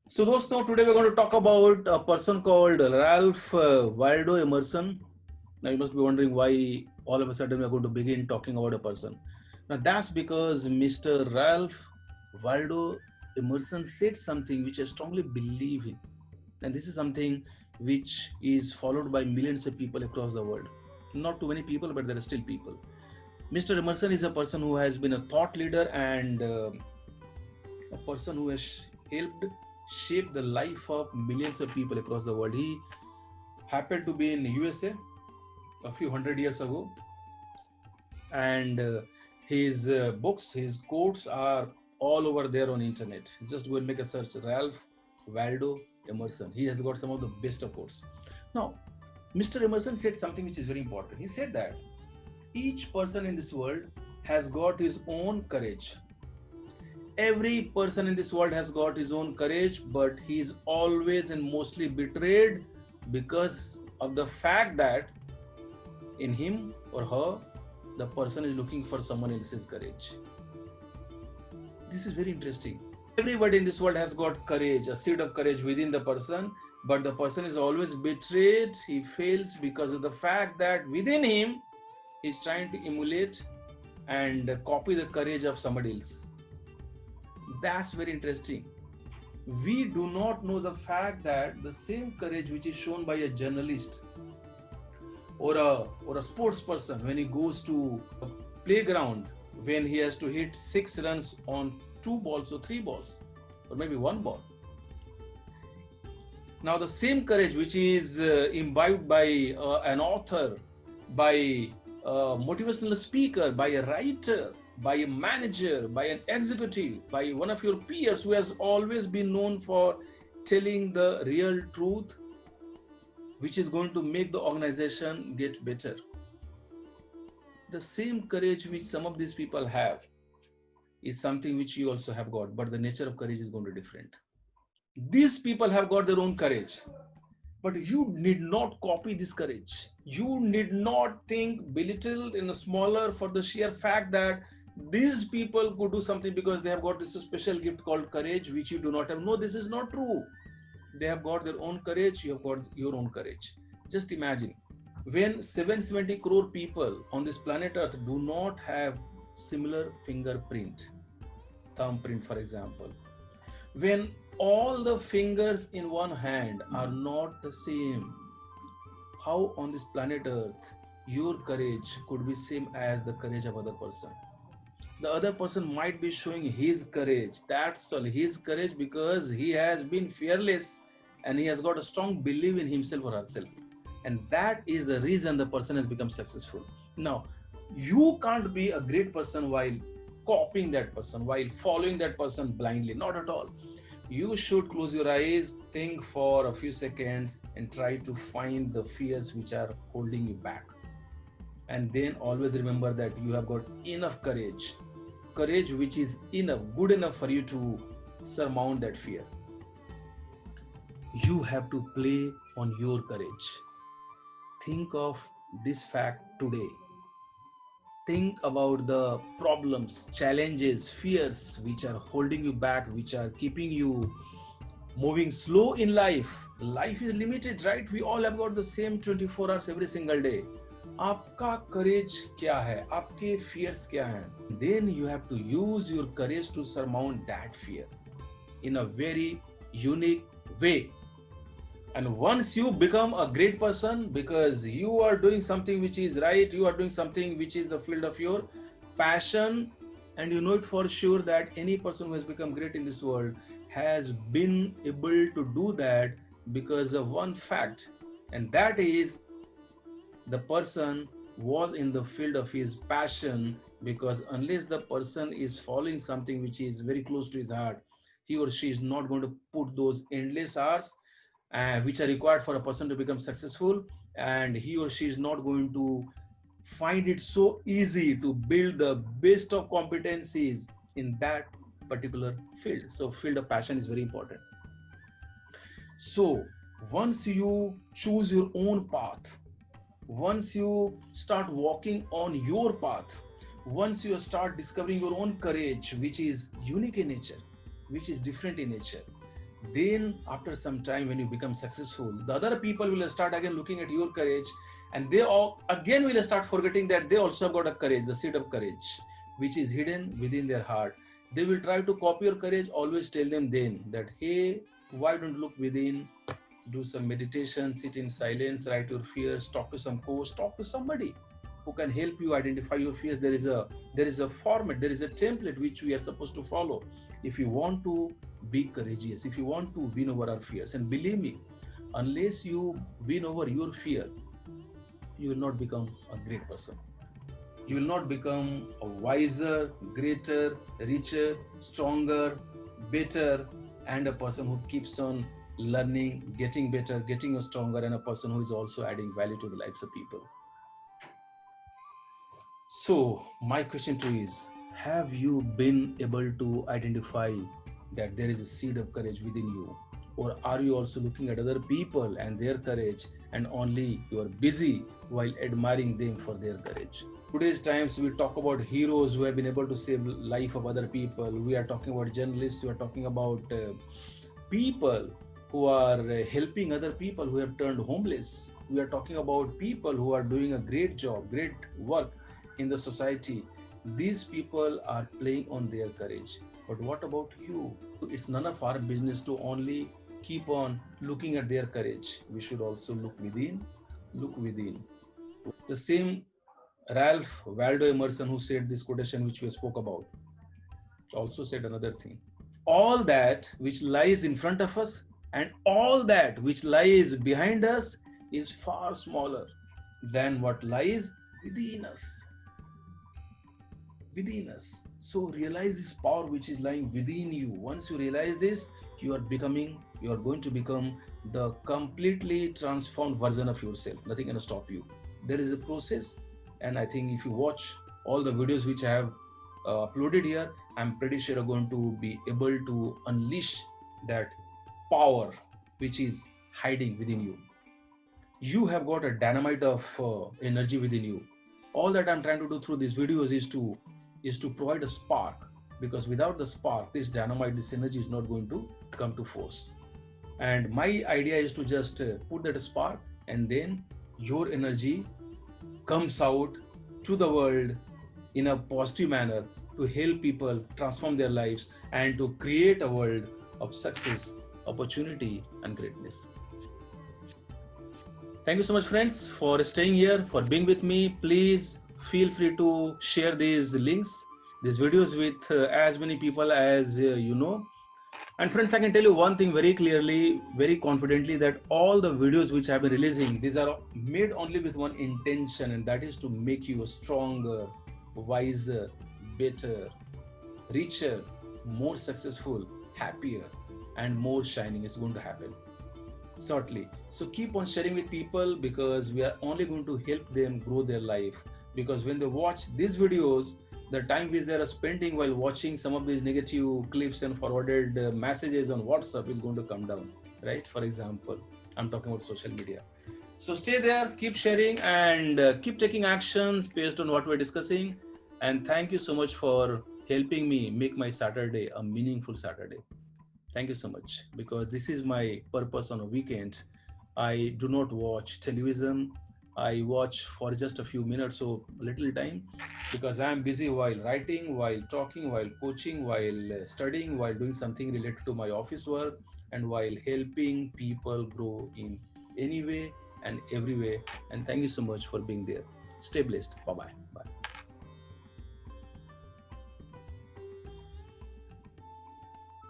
So, dosto, today we're going to talk about a person called Ralph Waldo Emerson. Now, you must be wondering why all of a sudden we're going to begin talking about a person. Now, that's because Mr. Ralph Waldo Emerson said something which I strongly believe in. And this is something which is followed by millions of people across the world. Not too many people, but there are still people. Mr. Emerson is a person who has been a thought leader and a person who has helped shape the life of millions of people across the world. He happened to be in USA a few hundred years ago, and his books, his quotes are all over there on internet. Just go and make a search, Ralph Waldo Emerson. He has got some of the best of quotes. Now, Mr. Emerson said something which is very important. He said that each person in this world has got his own courage. Every person in this world has got his own courage, but he is always and mostly betrayed because of the fact that in him or her, the person is looking for someone else's courage. This is very interesting. Everybody in this world has got courage, a seed of courage within the person, but the person is always betrayed. He fails because of the fact that within him, he's trying to emulate and copy the courage of somebody else. That's very interesting. We do not know the fact that the same courage which is shown by a journalist or a sports person when he goes to a playground, when he has to hit 6 runs on 2 balls or 3 balls or maybe 1 ball. Now the same courage which is imbibed by an author, by a motivational speaker, by a writer, by a manager, by an executive, by one of your peers who has always been known for telling the real truth, which is going to make the organization get better. The same courage which some of these people have is something which you also have got, but the nature of courage is going to be different. These people have got their own courage, but you need not copy this courage. You need not think belittled in a smaller for the sheer fact that these people could do something because they have got this special gift called courage, which you do not have. No, this is not true. They have got their own courage. You have got your own courage. Just imagine when 770 crore people on this planet Earth do not have similar fingerprint, thumbprint, for example. When all the fingers in one hand are not the same, how on this planet Earth your courage could be same as the courage of other person? The other person might be showing his courage. That's all, his courage, because he has been fearless and he has got a strong belief in himself or herself. And that is the reason the person has become successful. Now, you can't be a great person while copying that person, while following that person blindly. Not at all. You should close your eyes, think for a few seconds, and try to find the fears which are holding you back. And then always remember that you have got enough courage which is enough, good enough for you to surmount that fear. You have to play on your courage. Think of this fact today. Think about the problems, challenges, fears which are holding you back, which are keeping you moving slow in life. Life is limited, right? We all have got the same 24 hours every single day. आपका करेज क्या है, आपके fears क्या हैं? Then you have to use your courage to surmount that fear in a very unique way. And once you become a great person because you are doing something which is right, you are doing something which is the field of your passion, and you know it for sure that any person who has become great in this world has been able to do that because of one fact, and that is the person was in the field of his passion. Because unless the person is following something which is very close to his heart, he or she is not going to put those endless hours which are required for a person to become successful, and he or she is not going to find it so easy to build the best of competencies in that particular field. So field of passion is very important. So once you choose your own path, once you start walking on your path, once you start discovering your own courage, which is unique in nature, which is different in nature, Then after some time, when you become successful, the other people will start again looking at your courage, and they all again will start forgetting that they also got a courage, the seed of courage, which is hidden within their heart. They will try to copy your courage. Always tell them then that, hey, why don't look within, do some meditation, sit in silence, write your fears, talk to some coach, talk to somebody who can help you identify your fears. There is a format, there is a template which we are supposed to follow if you want to be courageous, if you want to win over our fears. And believe me, unless you win over your fear, you will not become a great person. You will not become a wiser, greater, richer, stronger, better, and a person who keeps on learning, getting better, getting stronger, and a person who is also adding value to the lives of people. So, my question to you is, have you been able to identify that there is a seed of courage within you? Or are you also looking at other people and their courage, and only you are busy while admiring them for their courage? Today's times we talk about heroes who have been able to save life of other people. We are talking about journalists. We are talking about people who are helping other people who have turned homeless. We are talking about people who are doing a great job, great work in the society. These people are playing on their courage. But what about you? It's none of our business to only keep on looking at their courage. We should also look within. Look within. The same Ralph Waldo Emerson, who said this quotation which we spoke about, also said another thing. All that which lies in front of us and all that which lies behind us is far smaller than what lies within us. Within us. So realize this power which is lying within you. Once you realize this, you are going to become the completely transformed version of yourself. Nothing can stop you. There is a process, and I think if you watch all the videos which I have uploaded here, I'm pretty sure you're going to be able to unleash that power which is hiding within you. You have got a dynamite of energy within you. All that I'm trying to do through these videos is to provide a spark, because without the spark, this dynamite, this energy is not going to come to force. And my idea is to just put that spark, and then your energy comes out to the world in a positive manner to help people transform their lives and to create a world of success, opportunity, and greatness. Thank you so much, friends, for staying here, for being with me. Please feel free to share these links, these videos with as many people as you know. And friends, I can tell you one thing very clearly, very confidently, that all the videos which I've been releasing, these are made only with one intention, and that is to make you a stronger, wiser, better, richer, more successful, happier, and more shining. Is going to happen. Certainly. So keep on sharing with people, because we are only going to help them grow their life. Because when they watch these videos, the time which they are spending while watching some of these negative clips and forwarded messages on WhatsApp is going to come down, right? For example, I'm talking about social media. So stay there, keep sharing, and keep taking actions based on what we're discussing. And thank you so much for helping me make my Saturday a meaningful Saturday. Thank you so much, because this is my purpose on a weekend. I do not watch television. I watch for just a few minutes, so little time, because I am busy while writing, while talking, while coaching, while studying, while doing something related to my office work, and while helping people grow in any way and every way. And thank you so much for being there. Stay blessed. Bye-bye. Bye.